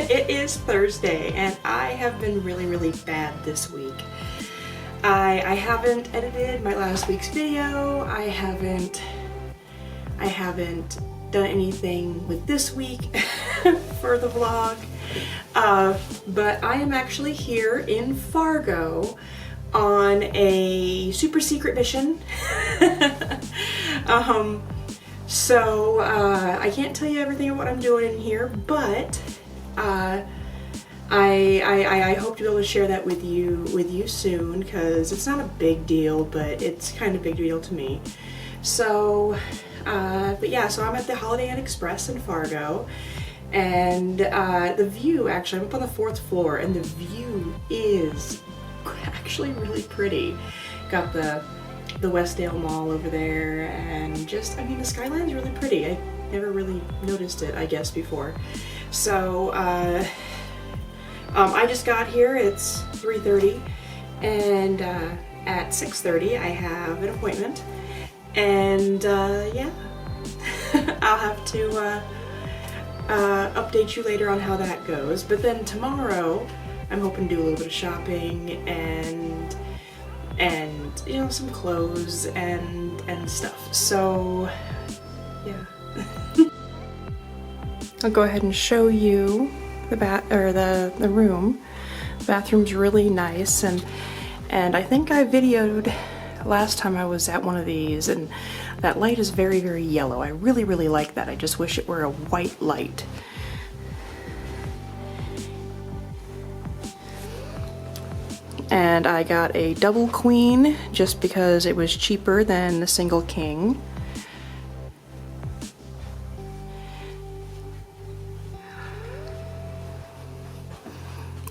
It is Thursday and I have been really bad this week. I haven't edited my last week's video. I haven't done anything with this week for the vlog. But I am actually here in Fargo on a super secret mission. So I can't tell you everything of what I'm doing in here, but I hope to be able to share that with you soon, because it's not a big deal, but it's kind of a big deal to me. So, but yeah, so I'm at the Holiday Inn Express in Fargo, and the view, actually, I'm up on the 4th floor, and the view is actually really pretty. Got the Westdale Mall over there, and just, I mean, the skyline's really pretty. I never really noticed it, I guess, before. So, I just got here. It's 3:30, and at 6:30 I have an appointment, and yeah, I'll have to update you later on how that goes. But then tomorrow I'm hoping to do a little bit of shopping and you know, some clothes and stuff. So yeah. I'll go ahead and show you the room. The bathroom's really nice, and I think I videoed last time I was at one of these, and that light is very yellow. I really like that. I just wish it were a white light. And I got a double queen just because it was cheaper than the single king.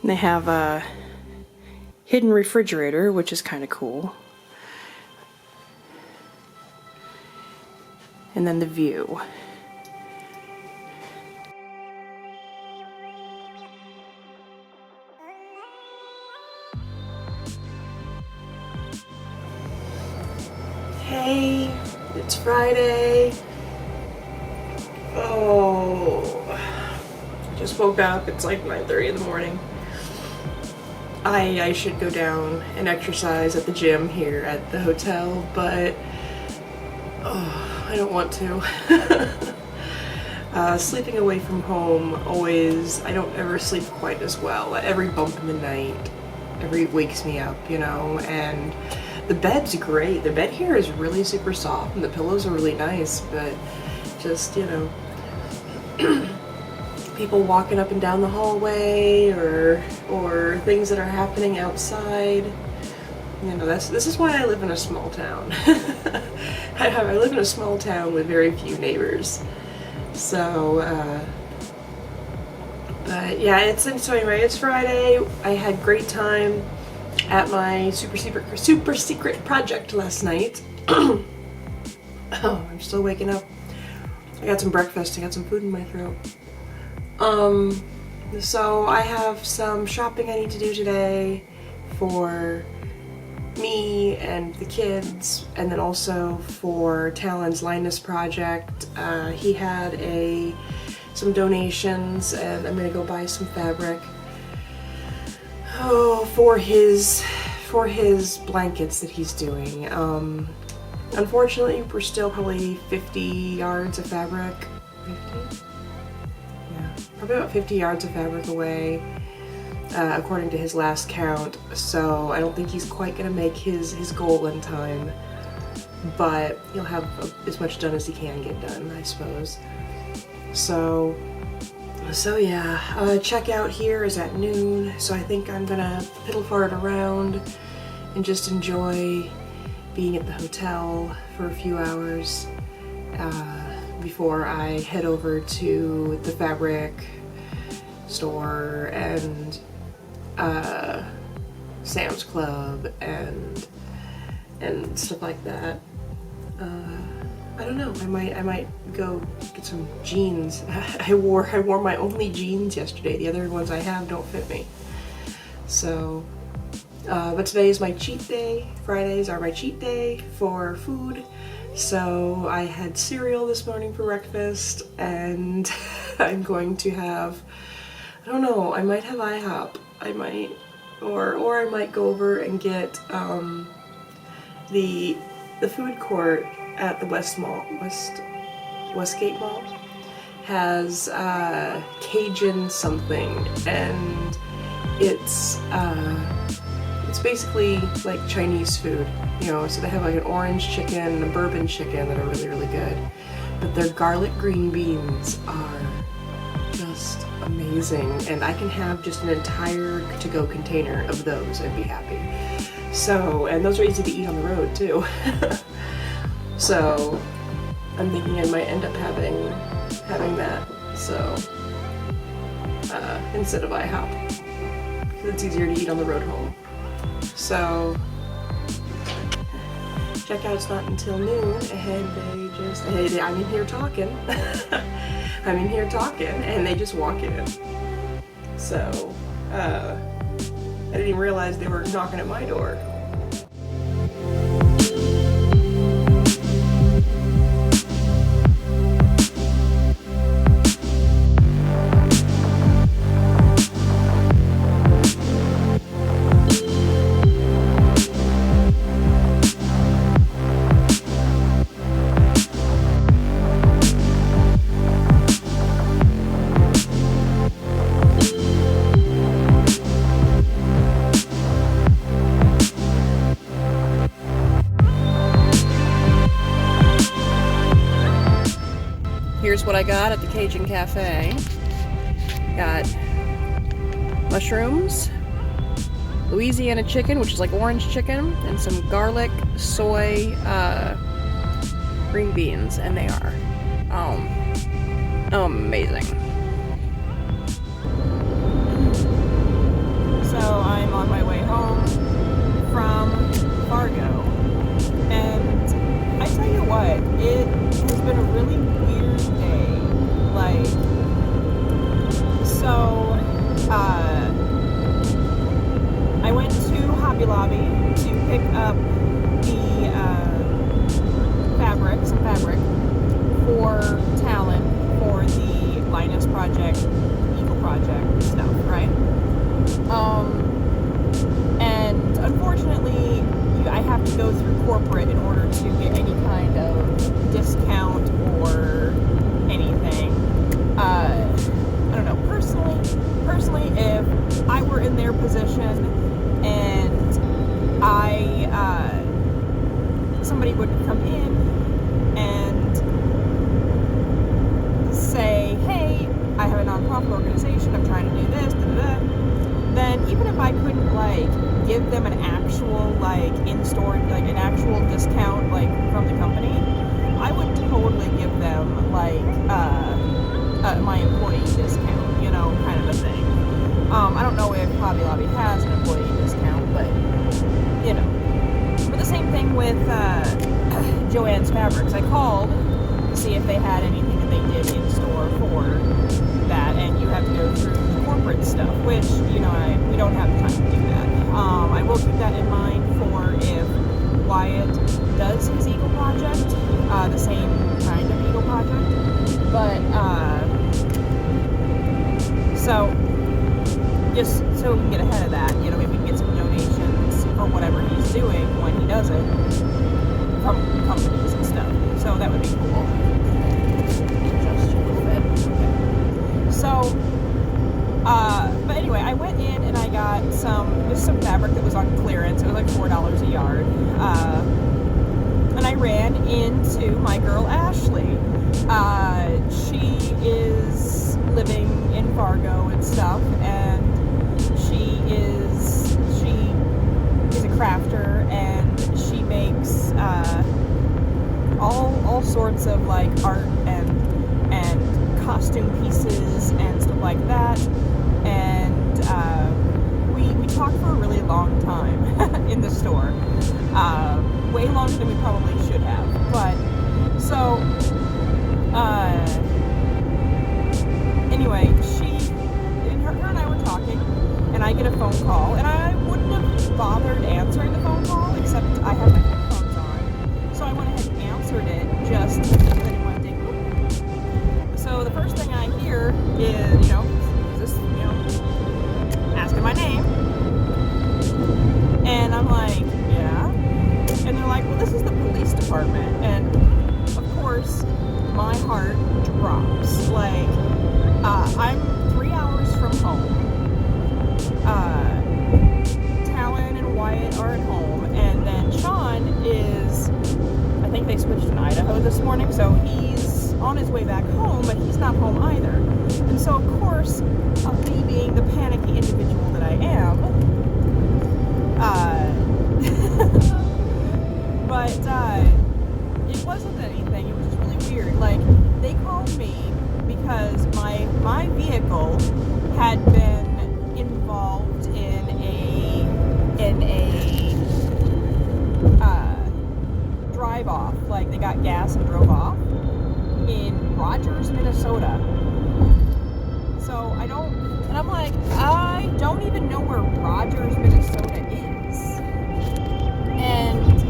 And they have a hidden refrigerator, which is kind of cool. And then the view. Hey, it's Friday. Oh, I just woke up. It's like 9:30 in the morning. I should go down and exercise at the gym here at the hotel, but oh, I don't want to. Sleeping away from home I don't ever sleep quite as well. Every bump in the night, wakes me up, you know, and the bed's great. The bed here is really super soft and the pillows are really nice, but just, you know, people walking up and down the hallway or things that are happening outside. You know, this is why I live in a small town. I live in a small town with very few neighbors. So, but yeah, so anyway, it's Friday. I had a great time at my super secret project last night. Oh, I'm still waking up. I got some breakfast. I got some food in my throat. So I have some shopping I need to do today for me and the kids, and then also for Talon's Linus project. He had some donations, and I'm gonna go buy some fabric. Oh, for his blankets that he's doing. Unfortunately, we're still probably 50 yards of fabric. 50? Yeah, probably about 50 yards of fabric away, according to his last count. So I don't think he's quite gonna make his goal in time, but he'll have as much done as he can get done, I suppose. So yeah, checkout here is at noon, so I think I'm gonna piddle fart around and just enjoy being at the hotel for a few hours before I head over to the fabric store and Sam's Club and stuff like that. I don't know. I might go get some jeans. I wore my only jeans yesterday. The other ones I have don't fit me. So, but today is my cheat day. Fridays are my cheat day for food. So I had cereal this morning for breakfast, and I'm going to have I don't know, I might have IHOP. I might, or I might go over and get the food court at the Westgate Mall has Cajun something, and it's basically like Chinese food, you know. So they have like an orange chicken and a bourbon chicken that are really, really good. But their garlic green beans are just amazing, and I can have just an entire to-go container of those and be happy. So, and those are easy to eat on the road too. So I'm thinking I might end up having that. So instead of IHOP, because it's easier to eat on the road home. So checkout's not until noon, and I'm in here talking. I'm in here talking, and they just walk in. So I didn't even realize they were knocking at my door. Here's what I got at the Cajun Cafe. Got mushrooms, Louisiana chicken, which is like orange chicken, and some garlic, soy, green beans, and they are amazing. So I'm on my way home from Fargo, and I tell you what, it has been a really weird day. Like, so I went to Hobby Lobby to pick up the some fabric for Talon for the Linus project, Eagle project stuff, right? And unfortunately, I have to go through corporate in order to get any kind of discount or anything. I don't know, personally, if I were in their position and somebody would come in and say, hey, I have a nonprofit organization, I'm trying to do this, then even if I couldn't, like, give them an actual, like, in-store, like, an actual discount, like, from the company, I would totally give them, like, my employee discount, you know, kind of a thing. I don't know if Hobby Lobby has an employee discount, but, you know. But the same thing with Joann's Fabrics. I called to see if they had anything that they did in store for that, and you have to go through the corporate stuff, which, you know, we don't have the time to do that. I will keep that in mind for if Wyatt does his Eagle project, the same kind of Eagle project, but, so, just so we can get ahead of that, you know, maybe we can get some donations for whatever he's doing when he does it from companies and stuff, so that would be cool. Just a little bit. Okay. So, but anyway, I went in and I got some fabric that was on clearance. It was like $4 a yard. And I ran into my girl Ashley. She is living in Fargo and stuff, and she is a crafter, and she makes all sorts of like art and costume pieces and stuff like that. And we talked for a really long time in the store, way longer than we probably should have. But so anyway, her and I were talking, and I get a phone call, and I wouldn't have bothered answering the phone call except I had my headphones on, so I went ahead and answered it just because I didn't want to dig. So the first thing I hear is, you know, is this, you know, my heart drops. Like, I'm 3 hours from home. Talon and Wyatt are at home, and then Sean is, I think they switched in Idaho this morning, so he's on his way back home, but he's not home either. And so, of course, me being the panicky individual that I am, but it wasn't anything. It was just really weird. Like, they called me because my vehicle had been involved in a drive off. Like, they got gas and drove off in Rogers, Minnesota. So I'm like, I don't even know where Rogers, Minnesota is. And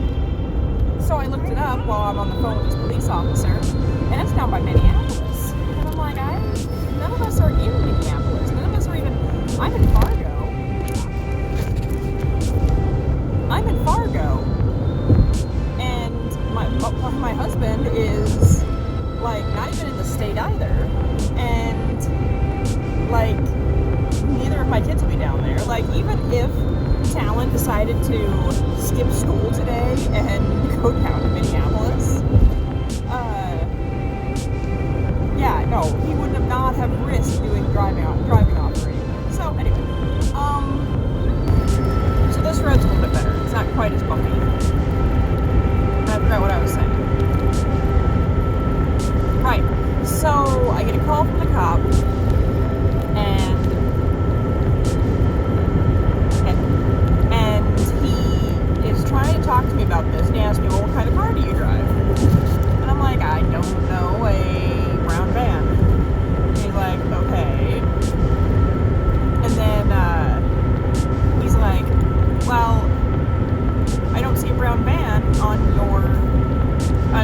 so I looked it up while I'm on the phone with this police officer, and it's down by Minneapolis. And I'm like, none of us are in Minneapolis. None of us are even, I'm in Fargo. And my husband is, like, not even in the state either. And, like, neither of my kids will be down there. Like, even if Talon decided to skip school today and go down to Minneapolis, yeah, no, he would not have risked doing driving operating. So anyway, so this road's a little bit better. It's not quite as bumpy. I forgot what I was saying. Right. So I get a call from the cop, and he is trying to talk to me about this, and he asked me, well, what kind of car do you drive? And I'm like, I don't know, a brown van. And he's like, okay. And then he's like, well, I don't see a brown van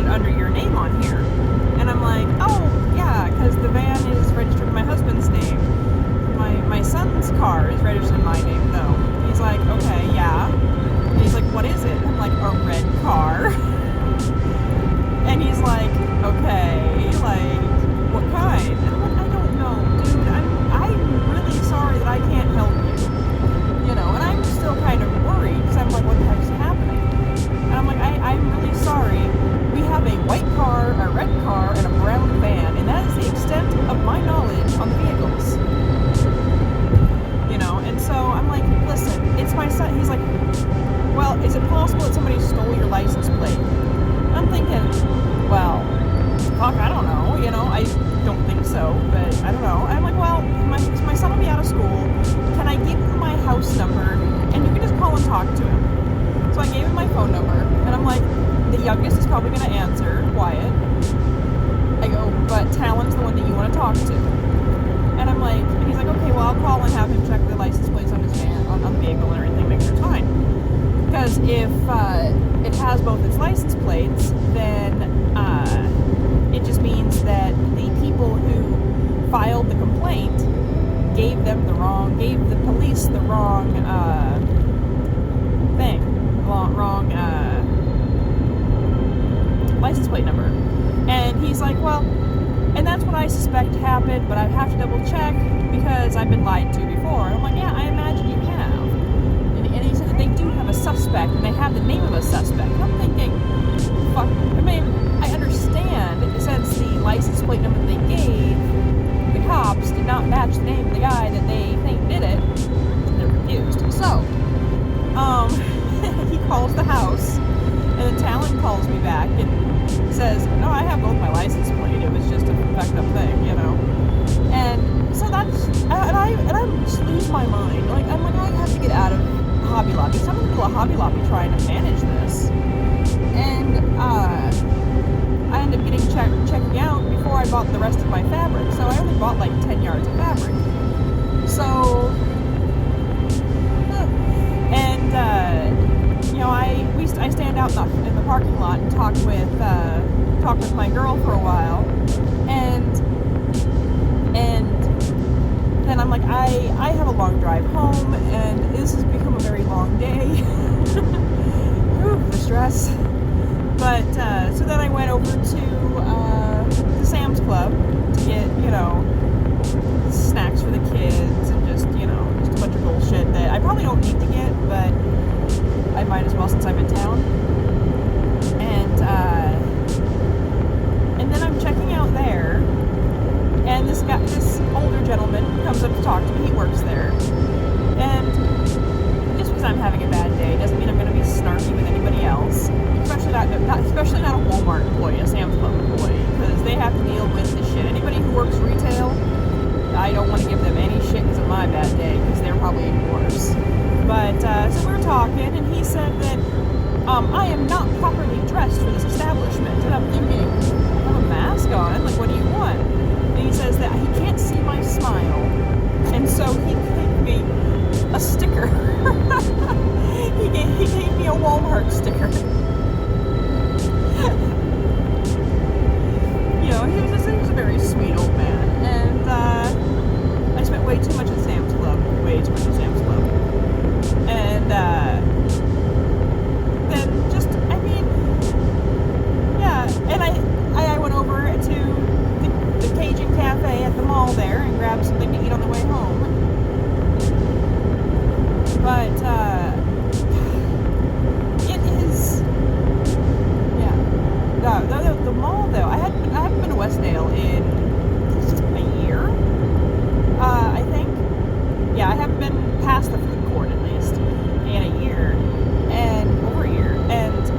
under your name on here. And I'm like, oh, yeah, because the van is registered in my husband's name. My son's car is registered in my name, though. He's like, okay, yeah. And he's like, what is it? I'm like, a red car. And he's like, okay, like, what kind? And I'm like, I don't know, dude. I'm really sorry that I can't help you. You know, and I'm still kind of worried, because I'm like, what the heck is happening? And I'm like, I'm really sorry. We have a white car, a red car, and a brown van, and that is the extent of my knowledge on the vehicles. You know, and so I'm like, listen, it's my son. He's like, well, is it possible that somebody stole your license plate? And I'm thinking, well, fuck, I don't know, you know, I don't think so, but I don't know. I'm like, well, my son will be out of school. Can I give you my house number, and you can just call and talk to him? So I gave him my phone number, and I'm like, the youngest is probably going to answer, Wyatt. I go, but Talon's the one that you want to talk to. And I'm like, and he's like, okay, well, I'll call and have him check the license plates on his van, on the vehicle and everything, make sure it's fine. Because if it has both its license plates, then it just means that the people who filed the complaint gave the police the wrong thing, wrong license plate number. And he's like, well, and that's what I suspect happened, but I have to double check because I've been lied to before. And I'm like, yeah, I imagine you have. And he said that they do have a suspect, and they have the name of a suspect. And I'm thinking, fuck, I mean, I understand since the license plate number they gave the cops did not match the name of the guy that they think did it, they're confused. So, he calls the house, and then Talon calls me back and says, no, I have both my license plate. It was just a fucked up thing, you know. And so that's, and I just lose my mind. Like, I'm like, I have to get out of Hobby Lobby. So I'm in the middle of Hobby Lobby trying to manage this. And, I ended up checking out before I bought the rest of my fabric. So I only bought like 10 yards of fabric. So, and, you know, I stand out in the parking lot and talk with my girl for a while, and then I'm like, I have a long drive home, and this has become a very long day. Whew, the stress. But so then I went over to the Club to get, snacks for the kids and just a bunch of bullshit that I probably don't need to get, but I might as well since I'm in town. And then I'm checking out there, and this older gentleman comes up to talk to me. He works there, and just because I'm having a bad day doesn't mean I'm going to be snarky with anybody else. Especially not a Walmart employee, a Sam's Club employee, because they have to deal with the shit. Anybody who works retail, I don't want to give them any shit because of my bad day, because they're probably even worse. But so we were talking, and he said that I am not properly dressed for this establishment, and I'm thinking, I have a mask on. Like, what do you want? And he says that he can't see my smile, and so he gave me a sticker. he gave me a Walmart sticker. He was a very sweet old man, and I spent way too much at Sam's Club, and then just, and I went over to the Cajun Cafe at the mall there and grabbed something to eat on the way home, but it is, the mall though, I haven't been to Westdale in a year, I think. Yeah, I haven't been past the food court at least in a year, and over a year, and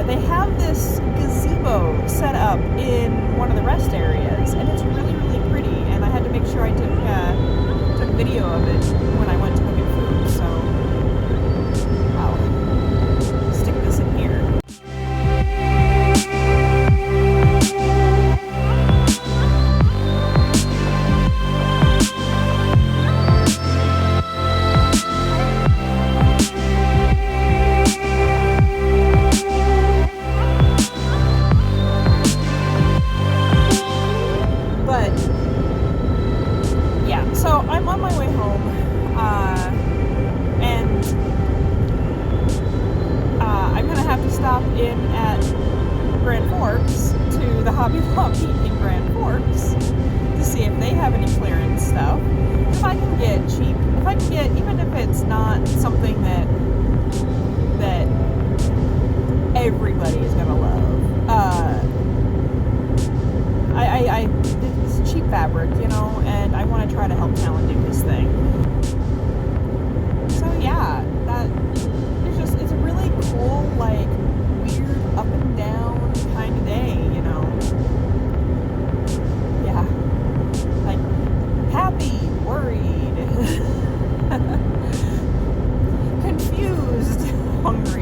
they have this gazebo set up in one of the rest areas, and it's really, really pretty, and I had to make sure I took video of it when I went to go get food, so I'll stick this in here. Stop in at Grand Forks to the Hobby Lobby in Grand Forks to see if they have any clearance stuff. If I can get cheap, even if it's not something that everybody is gonna love. It's cheap fabric, and I want to try to help Talon do his thing. So yeah, it's a really cool, like, weird up and down kind of day, Yeah. Like, happy, worried, confused, hungry.